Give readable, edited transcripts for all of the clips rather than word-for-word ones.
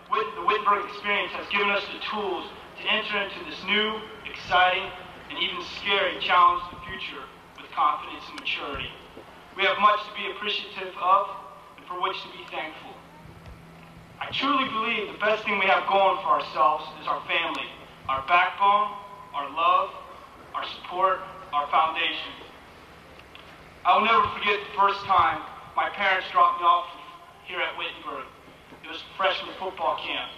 The Wittenberg experience has given us the tools to enter into this new, exciting, and even scary challenge of the future with confidence and maturity. We have much to be appreciative of and for which to be thankful. I truly believe the best thing we have going for ourselves is our family, our backbone, our love, our support, our foundation. I will never forget the first time my parents dropped me off here at Wittenberg. It was freshman football camp.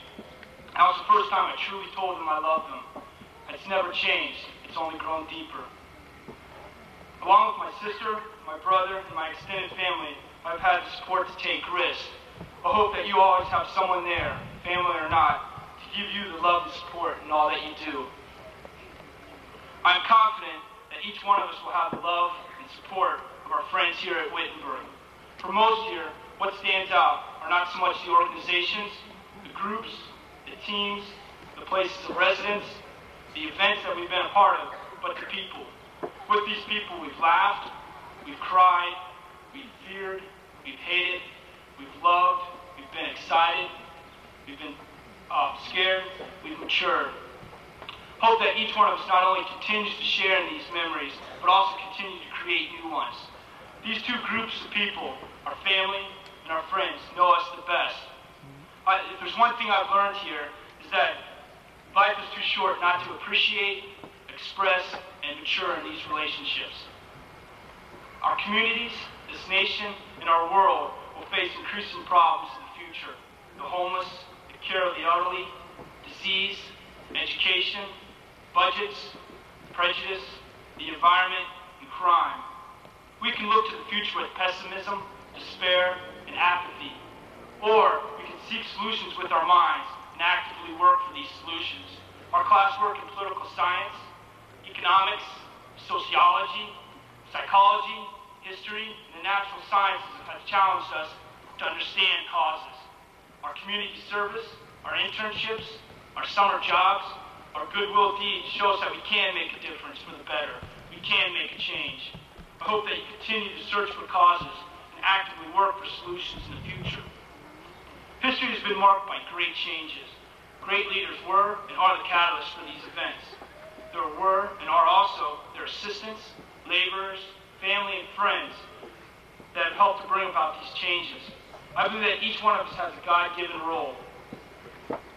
That was the first time I truly told them I loved them. It's never changed. It's only grown deeper. Along with my sister, my brother, and my extended family, I've had the support to take risks. I hope that you always have someone there, family or not, to give you the love and support in all that you do. I'm confident that each one of us will have the love and support of our friends here at Wittenberg. For most here, what stands out are not so much the organizations, the groups, the teams, the places of residence, the events that we've been a part of, but the people. With these people, we've laughed, we've cried, we've feared, we've hated, we've loved, we've been excited, we've been scared, we've matured. Hope that each one of us not only continues to share in these memories, but also continue to create new ones. These two groups of people, our family and our friends, know us the best. If there's one thing I've learned here, is that life is too short not to appreciate, express, and mature in these relationships. Our communities, this nation, and our world will face increasing problems in the future. The homeless, the care of the elderly, disease, education, budgets, prejudice, the environment, and crime. We can look to the future with pessimism, despair, and apathy. Or we can seek solutions with our minds and actively work for these solutions. Our classwork in political science, economics, sociology, psychology, history, and the natural sciences has challenged us to understand causes. Our community service, our internships, our summer jobs, our goodwill deeds show us that we can make a difference for the better. We can make a change. I hope that you continue to search for causes and actively work for solutions in the future. History has been marked by great changes. Great leaders were and are the catalysts for these events. There were and are also their assistants, laborers, family, and friends that have helped to bring about these changes. I believe that each one of us has a God-given role.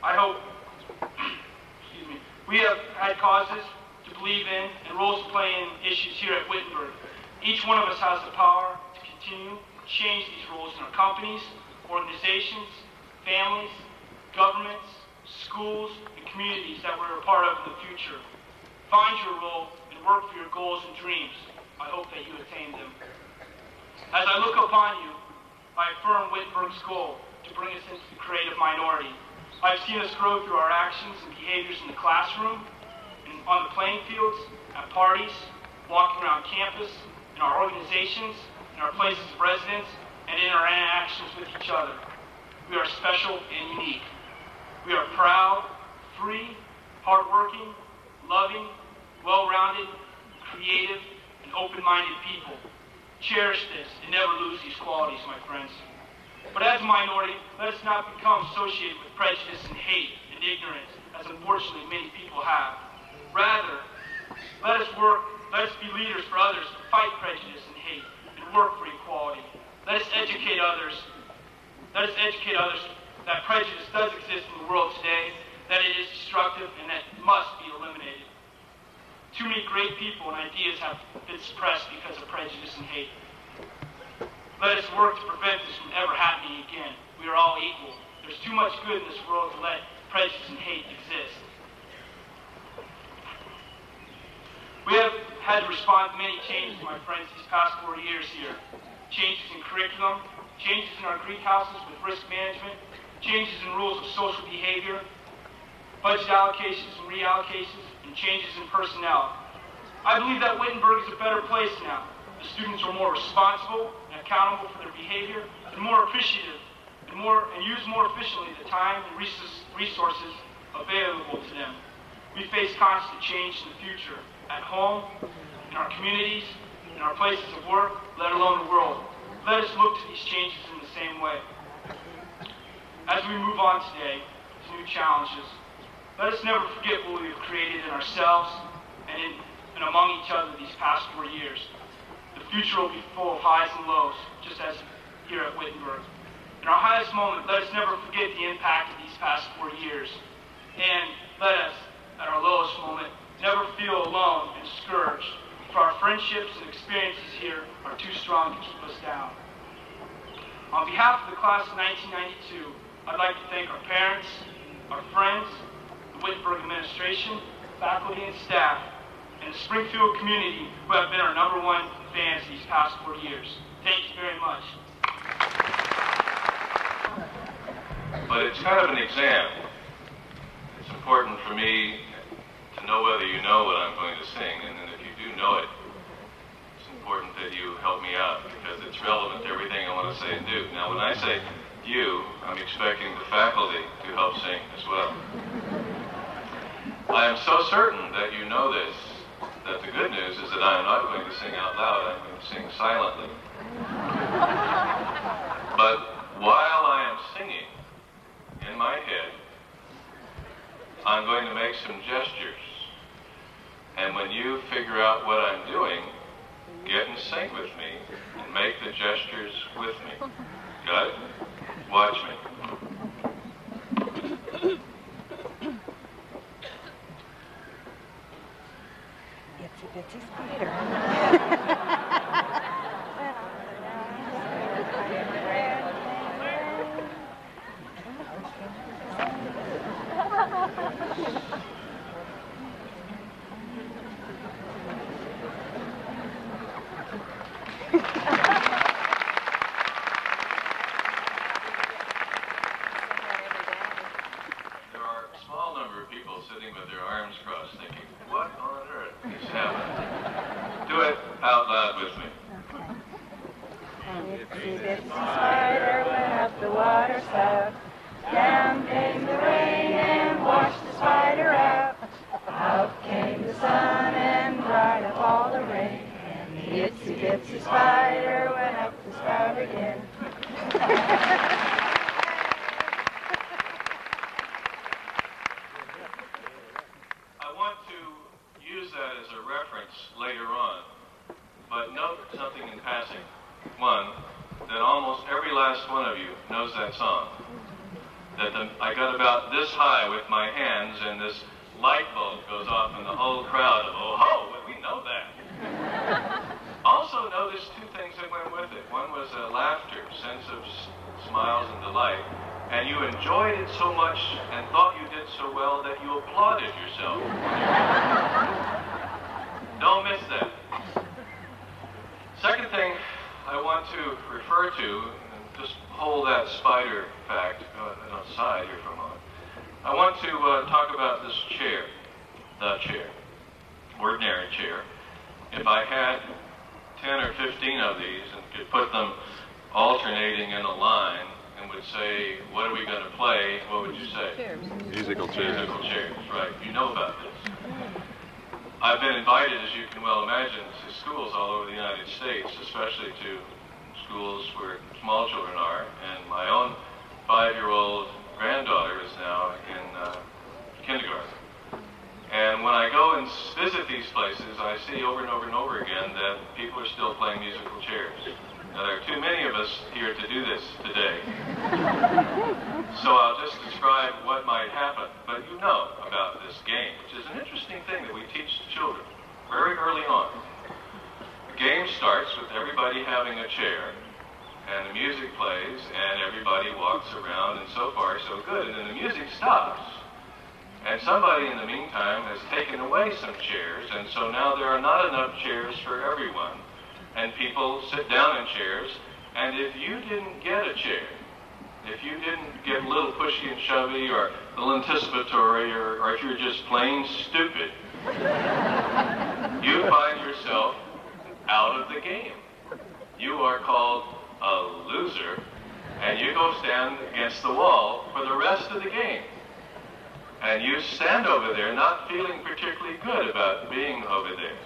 I hope, we have had causes to believe in and roles to play in issues here at Wittenberg. Each one of us has the power to continue to change these roles in our companies, organizations, families, governments, schools, and communities that we're a part of in the future. Find your role and work for your goals and dreams. I hope that you attain them. As I look upon you, I affirm Wittenberg's goal to bring us into the creative minority. I've seen us grow through our actions and behaviors in the classroom, and on the playing fields, at parties, walking around campus, in our organizations, in our places of residence, and in our interactions with each other. We are special and unique. We are proud, free, hardworking, loving, well-rounded, creative, and open-minded people. Cherish this and never lose these qualities, my friends. But as a minority, let us not become associated with prejudice and hate and ignorance, as unfortunately many people have. Rather, let us be leaders for others to fight prejudice and hate and work for equality. Let us educate others that prejudice does exist in the world today, that it is destructive, and that it must be eliminated. Too many great people and ideas have been suppressed because of prejudice and hate. Let us work to prevent this from ever happening again. We are all equal. There's too much good in this world to let prejudice and hate exist. We have had to respond to many changes, my friends, these past 4 years here. Changes in curriculum, changes in our Greek houses with risk management, changes in rules of social behavior, budget allocations and reallocations, and changes in personnel. I believe that Wittenberg is a better place now. The students are more responsible and accountable for their behavior, and more appreciative, and use more efficiently the time and resources available to them. We face constant change in the future, at home, in our communities, in our places of work, let alone the world. Let us look to these changes in the same way. As we move on today, to new challenges. Let us never forget what we have created in ourselves and among each other these past 4 years. The future will be full of highs and lows, just as here at Wittenberg. In our highest moment, let us never forget the impact of these past 4 years. And let us, at our lowest moment, never feel alone and discouraged, for our friendships and experiences here are too strong to keep us down. On behalf of the class of 1992, I'd like to thank our parents, our friends, the Wittenberg administration, faculty and staff, and the Springfield community who have been our #1 fans these past 4 years. Thank you very much. But it's kind of an exam. It's important for me to know whether you know what I'm going to sing, and then if you do know it, it's important that you help me out because it's relevant to everything I want to say and do. Now, when I say you, I'm expecting the faculty to help sing as well. I am so certain that you know this, that the good news is that I am not going to sing out loud, I'm going to sing silently. But while I am singing, in my head, I'm going to make some gestures. And when you figure out what I'm doing, get in sync with me and make the gestures with me. Got it? Watch me. Itsy bitsy spider. Sitting with their arms crossed thinking, what on earth is happening? Do it out loud with me. Itsy bitsy spider went up the water spout. Down came the rain and washed the spider out. Out came the sun and dried up all the rain. And the itsy bitsy spider went up the spout again. That as a reference later on, but note something in passing. One, that almost every last one of you knows that song. That I got about this high with my hands and this light bulb goes off and the whole crowd of, oh ho, we know that. Also notice two things that went with it. One was laughter, sense of smiles and delight. And you enjoyed it so much and thought you did so well that you applauded yourself. Don't miss that. Second thing I want to refer to, and just hold that spider fact aside here for a moment. I want to talk about this chair, the chair, ordinary chair. If I had 10 or 15 of these and could put them alternating in a line, and would say, what are we going to play? What would you say? Chairs. Musical chairs. Musical chairs, right. You know about this. I've been invited, as you can well imagine, to schools all over the United States, especially to schools where small children are. And my own 5-year-old granddaughter is now in kindergarten. And when I go and visit these places, I see over and over and over again that people are still playing musical chairs. Now, there are too many of us here to do this today. So I'll just describe what might happen. But you know about this game, which is an interesting thing that we teach children very early on. The game starts with everybody having a chair, and the music plays, and everybody walks around, and so far so good. And then the music stops. And somebody in the meantime has taken away some chairs, and so now there are not enough chairs for everyone. And people sit down in chairs, and if you didn't get a chair, if you didn't get a little pushy and shovey or a little anticipatory, or if you're just plain stupid, you find yourself out of the game. You are called a loser, and you go stand against the wall for the rest of the game. And you stand over there not feeling particularly good about being over there.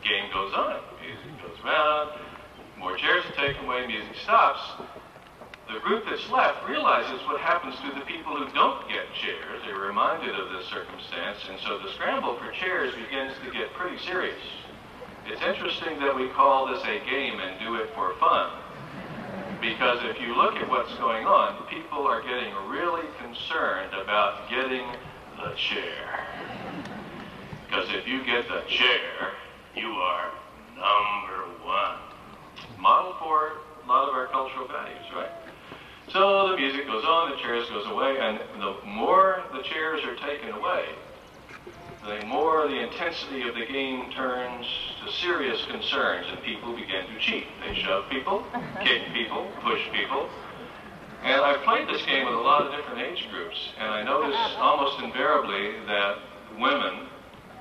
Game goes on, music goes round, more chairs are taken away, music stops, the group that's left realizes what happens to the people who don't get chairs. They're reminded of this circumstance, and so the scramble for chairs begins to get pretty serious. It's interesting that we call this a game and do it for fun, because if you look at what's going on, people are getting really concerned about getting the chair. Because if you get the chair, you are number one. Model for a lot of our cultural values, right? So the music goes on, the chairs goes away, and the more the chairs are taken away, the more the intensity of the game turns to serious concerns, and people begin to cheat. They shove people, kick people, push people. And I've played this game with a lot of different age groups, and I notice almost invariably that women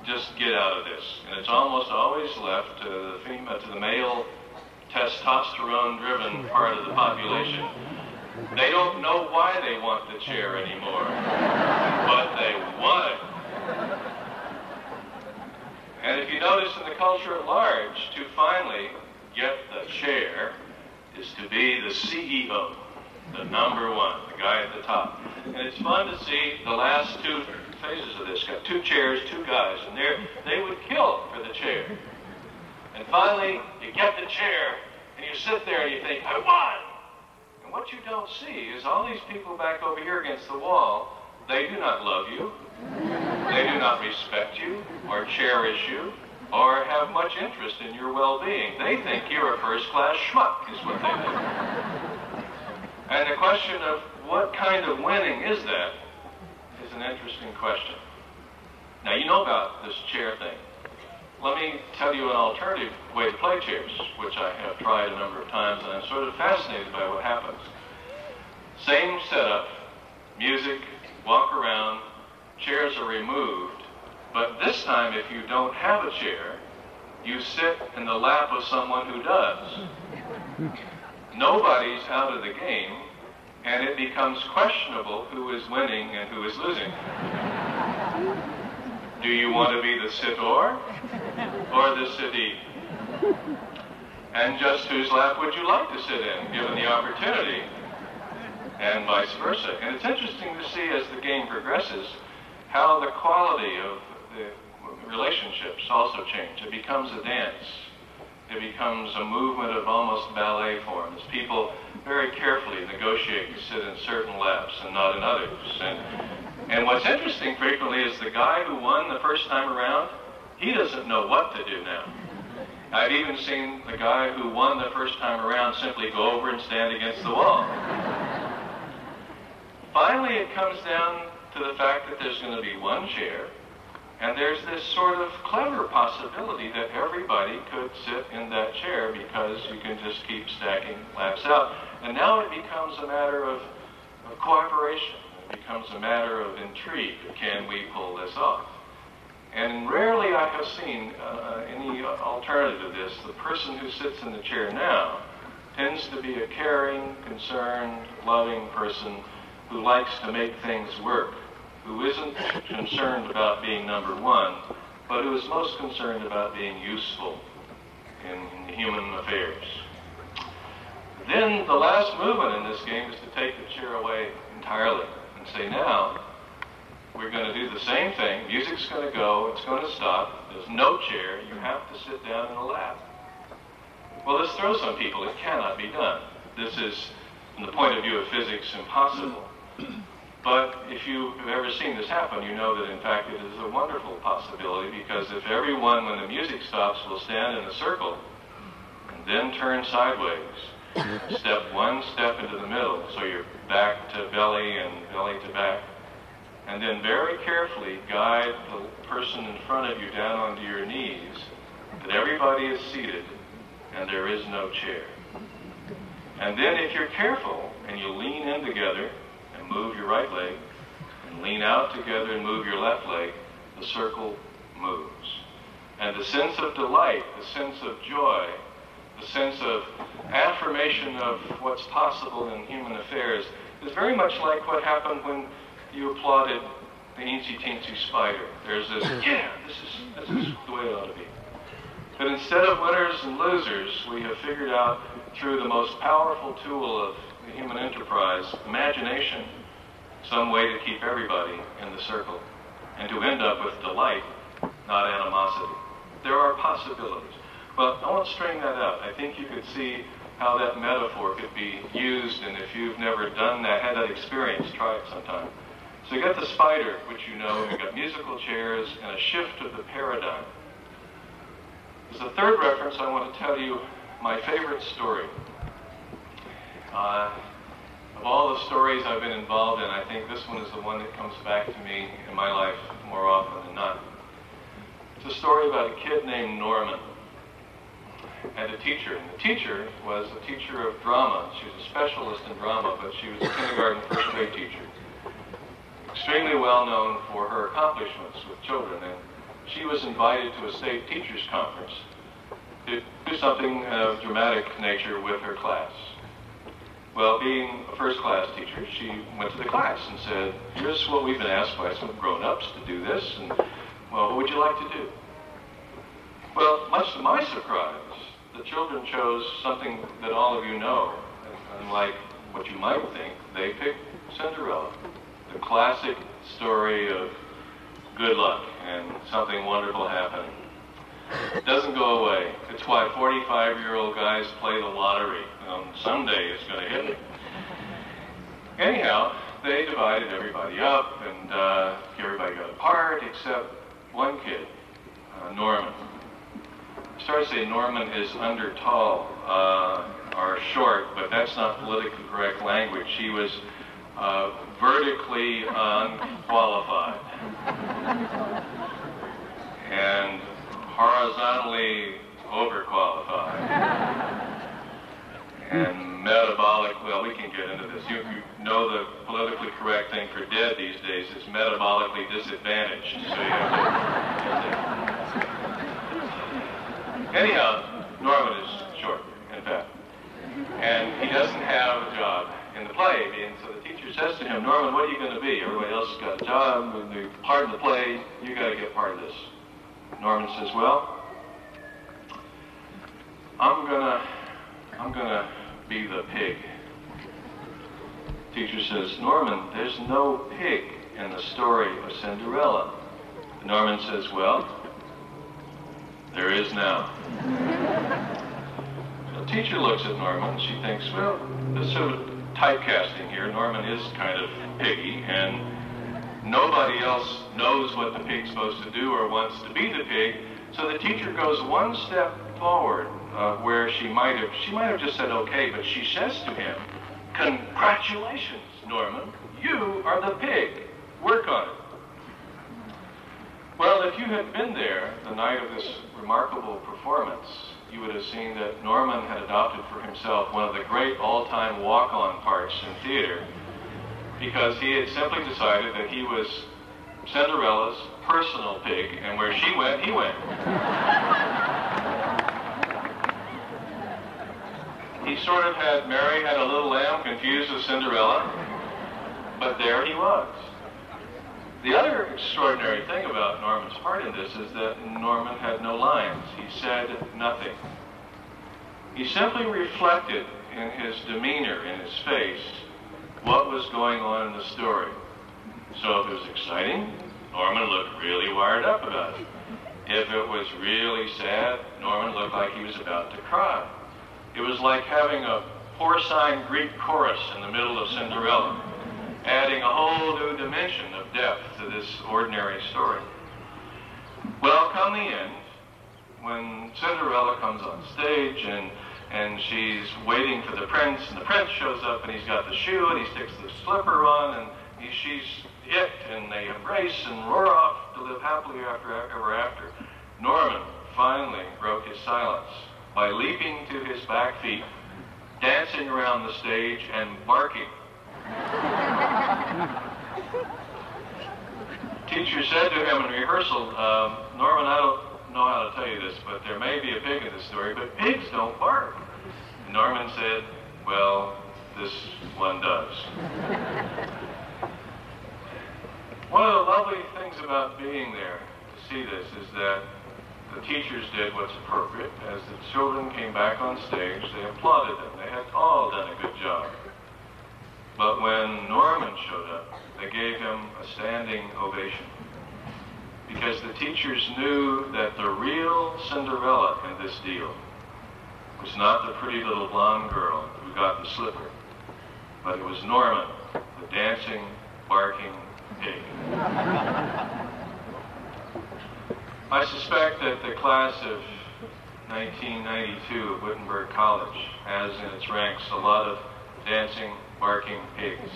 just get out of this. And it's almost always left to the male testosterone-driven part of the population. They don't know why they want the chair anymore, but they want it. And if you notice in the culture at large, to finally get the chair is to be the CEO, the number one, the guy at the top. And it's fun to see the last two phases of this. Got two chairs, two guys, and they would kill for the chair. And finally, you get the chair, and you sit there and you think, I won! And what you don't see is all these people back over here against the wall, they do not love you, they do not respect you, or cherish you, or have much interest in your well-being. They think you're a first-class schmuck, is what they think. And the question of what kind of winning is that is an interesting question. Now, you know about this chair thing. Let me tell you an alternative way to play chairs, which I have tried a number of times, and I'm sort of fascinated by what happens. Same setup, music, walk around, chairs are removed, but this time if you don't have a chair, you sit in the lap of someone who does. Nobody's out of the game, and it becomes questionable who is winning and who is losing. Do you want to be the sitter or the sittee? And just whose lap would you like to sit in, given the opportunity? And vice versa. And it's interesting to see as the game progresses how the quality of the relationships also change. It becomes a dance. It becomes a movement of almost ballet form, as people very carefully negotiate to sit in certain laps and not in others. And what's interesting frequently is the guy who won the first time around, he doesn't know what to do now. I've even seen the guy who won the first time around simply go over and stand against the wall. Finally, it comes down to the fact that there's going to be one chair, and there's this sort of clever possibility that everybody could sit in that chair because you can just keep stacking laps out. And now it becomes a matter of cooperation. It becomes a matter of intrigue. Can we pull this off? And rarely I have seen any alternative to this. The person who sits in the chair now tends to be a caring, concerned, loving person who likes to make things work, who isn't concerned about being number one, but who is most concerned about being useful in human affairs. Then the last movement in this game is to take the chair away entirely and say, now, we're going to do the same thing. Music's going to go. It's going to stop. There's no chair. You have to sit down in a lap. Well, this throws some people. It cannot be done. This is, from the point of view of physics, impossible. But if you've ever seen this happen, you know that, in fact, it is a wonderful possibility, because if everyone, when the music stops, will stand in a circle and then turn sideways, step one step into the middle, so you're back to belly and belly to back, and then very carefully guide the person in front of you down onto your knees, that everybody is seated and there is no chair. And then if you're careful and you lean in together and move your right leg, and lean out together and move your left leg, the circle moves. And the sense of delight, the sense of joy, the sense of affirmation of what's possible in human affairs is very much like what happened when you applauded the eensy-teensy spider. There's this, yeah, this is the way it ought to be. But instead of winners and losers, we have figured out through the most powerful tool of the human enterprise, imagination, some way to keep everybody in the circle, and to end up with delight, not animosity. There are possibilities. Well, I won't string that out. I think you could see how that metaphor could be used, and if you've never done that, had that experience, try it sometime. So you got the spider, which you know, you got musical chairs, and a shift of the paradigm. As a third reference, I want to tell you my favorite story. Of all the stories I've been involved in, I think this one is the one that comes back to me in my life more often than not. It's a story about a kid named Norman and a teacher. And the teacher was a teacher of drama. She was a specialist in drama, but she was a kindergarten first grade teacher. Extremely well known for her accomplishments with children. And she was invited to a state teachers conference to do something of dramatic nature with her class. Well, being a first class teacher, she went to the class and said, here's what we've been asked by some grown-ups to do this, and, well, what would you like to do? Well, much to my surprise, the children chose something that all of you know. Unlike what you might think, they picked Cinderella, the classic story of good luck and something wonderful happening. It doesn't go away. It's why 45-year-old guys play the lottery. Someday it's going to hit me. Anyhow, they divided everybody up, and everybody got a part except one kid, Norman. I started to say Norman is under tall or short, but that's not politically correct language. He was vertically unqualified and horizontally overqualified. And metabolic, well, we can get into this. You know the politically correct thing for dead these days is metabolically disadvantaged. So you have to... Anyhow, Norman is short, in fact. And he doesn't have a job in the play. And so the teacher says to him, Norman, what are you going to be? Everybody else has got a job, and the part in the play, you got to get part of this. Norman says, well, I'm gonna be the pig. Teacher says, Norman, there's no pig in the story of Cinderella. Norman says, well, there is now. The teacher looks at Norman and she thinks, well, there's sort of typecasting here. Norman is kind of piggy, and nobody else knows what the pig's supposed to do or wants to be the pig. So the teacher goes one step forward, where she might have just said okay, but she says to him, congratulations, Norman, you are the pig. Work on it. Well, if you had been there the night of this remarkable performance, you would have seen that Norman had adopted for himself one of the great all-time walk-on parts in theater, because he had simply decided that he was Cinderella's personal pig, and where she went, he went. He sort of had, Mary had a little lamb confused with Cinderella, but there he was. The other extraordinary thing about Norman's part in this is that Norman had no lines. He said nothing. He simply reflected in his demeanor, in his face, what was going on in the story. So if it was exciting, Norman looked really wired up about it. If it was really sad, Norman looked like he was about to cry. It was like having a porcine Greek chorus in the middle of Cinderella, adding a whole new dimension of depth to this ordinary story. Well, come the end, when Cinderella comes on stage and she's waiting for the prince, and the prince shows up and he's got the shoe and he sticks the slipper on, and she's it, and they embrace and roar off to live happily ever after. Norman finally broke his silence by leaping to his back feet, dancing around the stage, and barking. Teacher said to him in rehearsal, Norman, I don't know how to tell you this, but there may be a pig in this story, but pigs don't bark. And Norman said, well, this one does. One of the lovely things about being there to see this is that the teachers did what's appropriate. As the children came back on stage, they applauded them. They had all done a good job. But when Norman showed up, they gave him a standing ovation. Because the teachers knew that the real Cinderella in this deal was not the pretty little blonde girl who got the slipper, but it was Norman, the dancing, barking pig. I suspect that the class of 1992 of Wittenberg College has in its ranks a lot of dancing, barking pigs.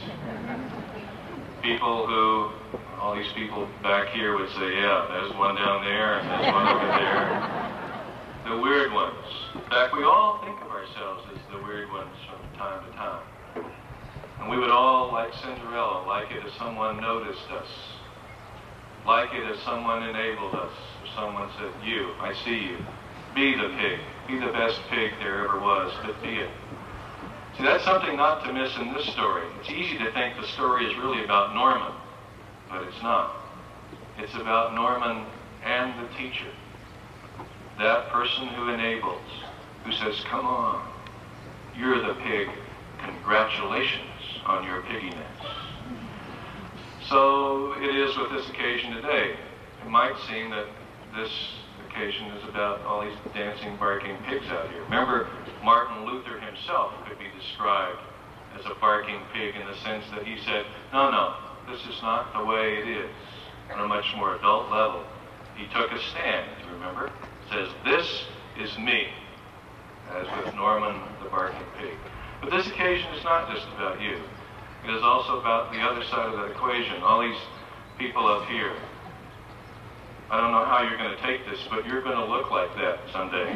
People who, all these people back here would say, yeah, there's one down there and there's one over there. The weird ones. In fact, we all think of ourselves as the weird ones from time to time. And we would all, like Cinderella, like it if someone noticed us. Like it if someone enabled us. If someone said, you, I see you. Be the pig. Be the best pig there ever was, but be it. See, that's something not to miss in this story. It's easy to think the story is really about Norman, but it's not. It's about Norman and the teacher. That person who enables, who says, come on, you're the pig, congratulations on your pigginess. So it is with this occasion today. It might seem that this occasion is about all these dancing, barking pigs out here. Remember, Martin Luther himself could be described as a barking pig in the sense that he said, no, this is not the way it is. On a much more adult level, he took a stand, you remember? Says, this is me, as with Norman the barking pig. But this occasion is not just about you. It is also about the other side of that equation, all these people up here. I don't know how you're going to take this, but you're going to look like that someday.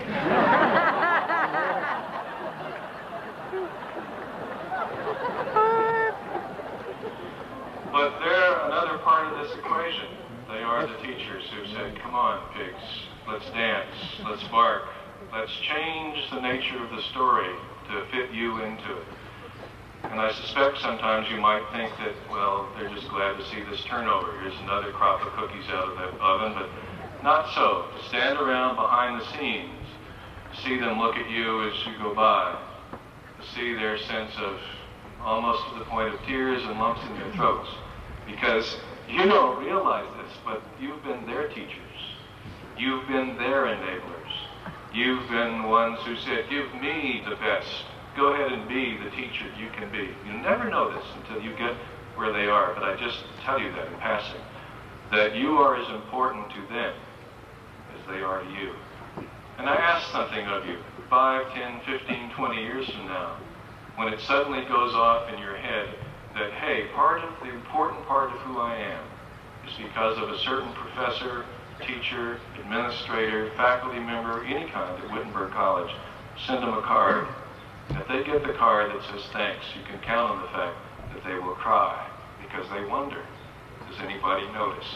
But they're another part of this equation. They are the teachers who said, come on, pigs, let's dance, let's bark, let's change the nature of the story to fit you into it. And I suspect sometimes you might think that, well, they're just glad to see this turnover. Here's another crop of cookies out of the oven, but not so. To stand around behind the scenes, see them look at you as you go by, to see their sense of almost to the point of tears and lumps in their throats. Because you don't realize this, but you've been their teachers. You've been their enablers. You've been ones who said, give me the best. Go ahead and be the teacher you can be. You never know this until you get where they are, but I just tell you that in passing, that you are as important to them as they are to you. And I ask something of you, 5, 10, 15, 20 years from now, when it suddenly goes off in your head that, hey, part of the important part of who I am is because of a certain professor, teacher, administrator, faculty member, any kind at Wittenberg College, send them a card. And if they get the card that says thanks, you can count on the fact that they will cry because they wonder, does anybody notice?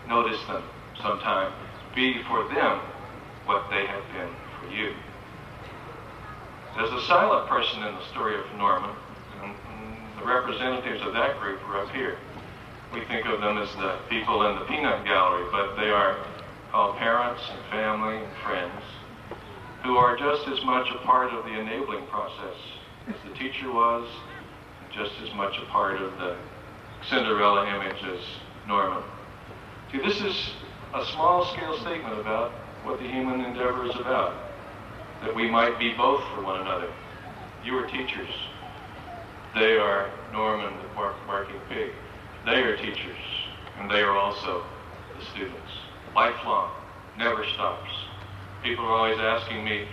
Notice them sometime. Be for them what they have been for you. There's a silent person in the story of Norman, and the representatives of that group are up here. We think of them as the people in the peanut gallery, but they are called parents and family and friends, who are just as much a part of the enabling process as the teacher was, and just as much a part of the Cinderella image as Norman. See, this is a small-scale statement about what the human endeavor is about, that we might be both for one another. You are teachers. They are Norman the barking pig. They are teachers, and they are also the students. Lifelong, never stops. People are always asking me,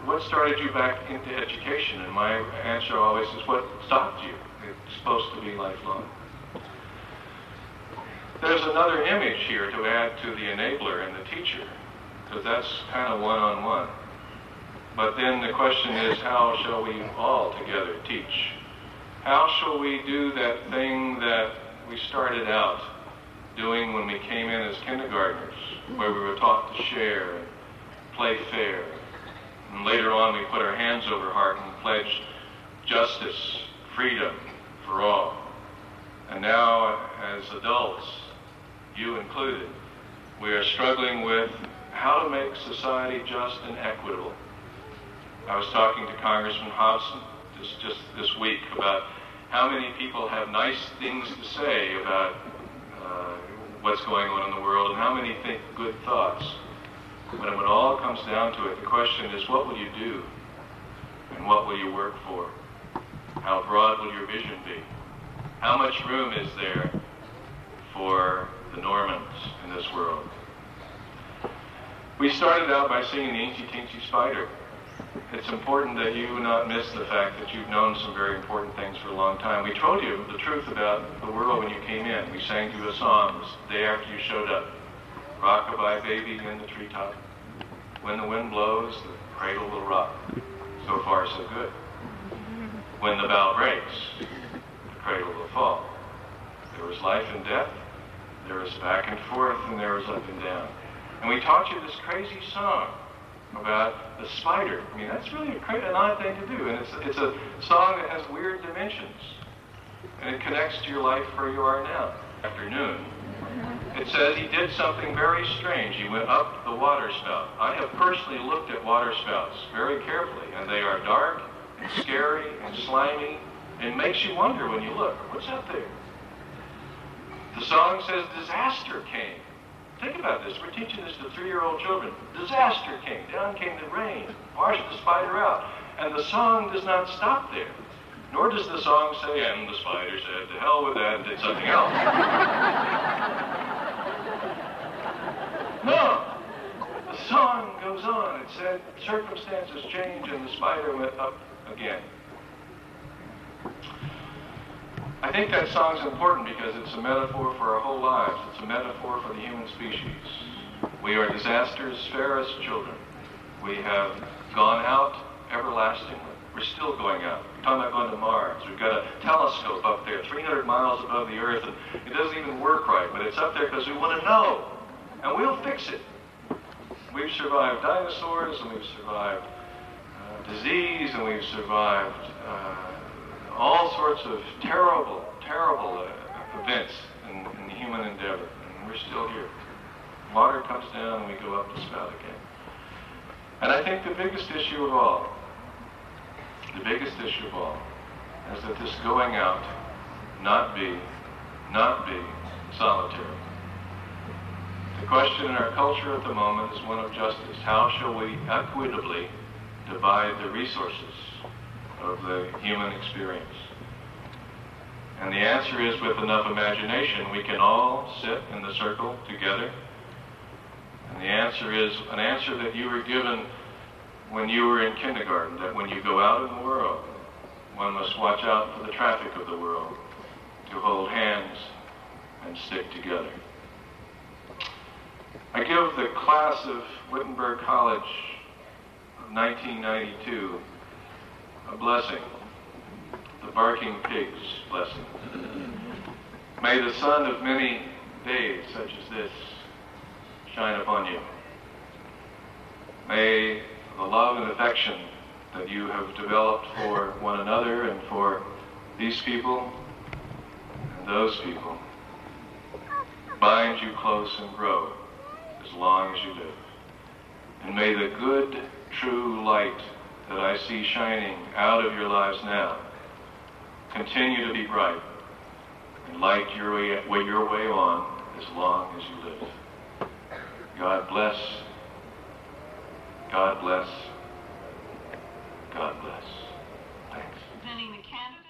what started you back into education? And my answer always is, what stopped you? It's supposed to be lifelong. There's another image here to add to the enabler and the teacher, because that's kind of one-on-one. But then the question is, how shall we all together teach? How shall we do that thing that we started out doing when we came in as kindergartners, where we were taught to share and play fair. And later on we put our hands over heart and pledged justice, freedom for all. And now as adults, you included, we are struggling with how to make society just and equitable. I was talking to Congressman Hobson just this week about How many people have nice things to say about what's going on in the world, and how many think good thoughts? When it all comes down to it, the question is, what will you do? And what will you work for? How broad will your vision be? How much room is there for the Normans in this world? We started out by singing the Inky Tinky Spider. It's important that you not miss the fact that you've known some very important things for a long time. We told you the truth about the world when you came in. We sang you a song the day after you showed up. Rock-a-bye baby in the treetop. When the wind blows, the cradle will rock. So far, so good. When the bough breaks, the cradle will fall. There was life and death, there was back and forth, and there was up and down. And we taught you this crazy song about the spider. I mean, that's really an odd thing to do. And it's a song that has weird dimensions. And it connects to your life where you are now. Afternoon. It says he did something very strange. He went up the water spout. I have personally looked at water spouts very carefully, and they are dark and scary and slimy, and it makes you wonder when you look, what's up there? The song says disaster came. Think about this. We're teaching this to 3-year-old children. Disaster came. Down came the rain. Washed the spider out. And the song does not stop there. Nor does the song say, and the spider said, to hell with that, and did something else. No. The song goes on. It said, circumstances changed, and the spider went up again. I think that song's important because it's a metaphor for our whole lives. It's a metaphor for the human species. We are disaster's fairest children. We have gone out everlastingly. We're still going out. We're talking about going to Mars. We've got a telescope up there 300 miles above the Earth, and it doesn't even work right, but it's up there because we want to know, and we'll fix it. We've survived dinosaurs, and we've survived disease, and we've survived all sorts of terrible, terrible events in the human endeavor, and we're still here. Water comes down and we go up the spout again. And I think the biggest issue of all is that this going out not be solitary. The question in our culture at the moment is one of justice. How shall we equitably divide the resources of the human experience? And the answer is, with enough imagination, we can all sit in the circle together. And the answer is an answer that you were given when you were in kindergarten, that when you go out in the world, one must watch out for the traffic of the world, to hold hands and stick together. I give the class of Wittenberg College of 1992 a blessing, the barking pig's blessing. May the sun of many days such as this shine upon you. May the love and affection that you have developed for one another and for these people and those people bind you close and grow as long as you live. And may the good, true light that I see shining out of your lives now continue to be bright and light your way on as long as you live. God bless. God bless. God bless. Thanks. Presenting the candidate.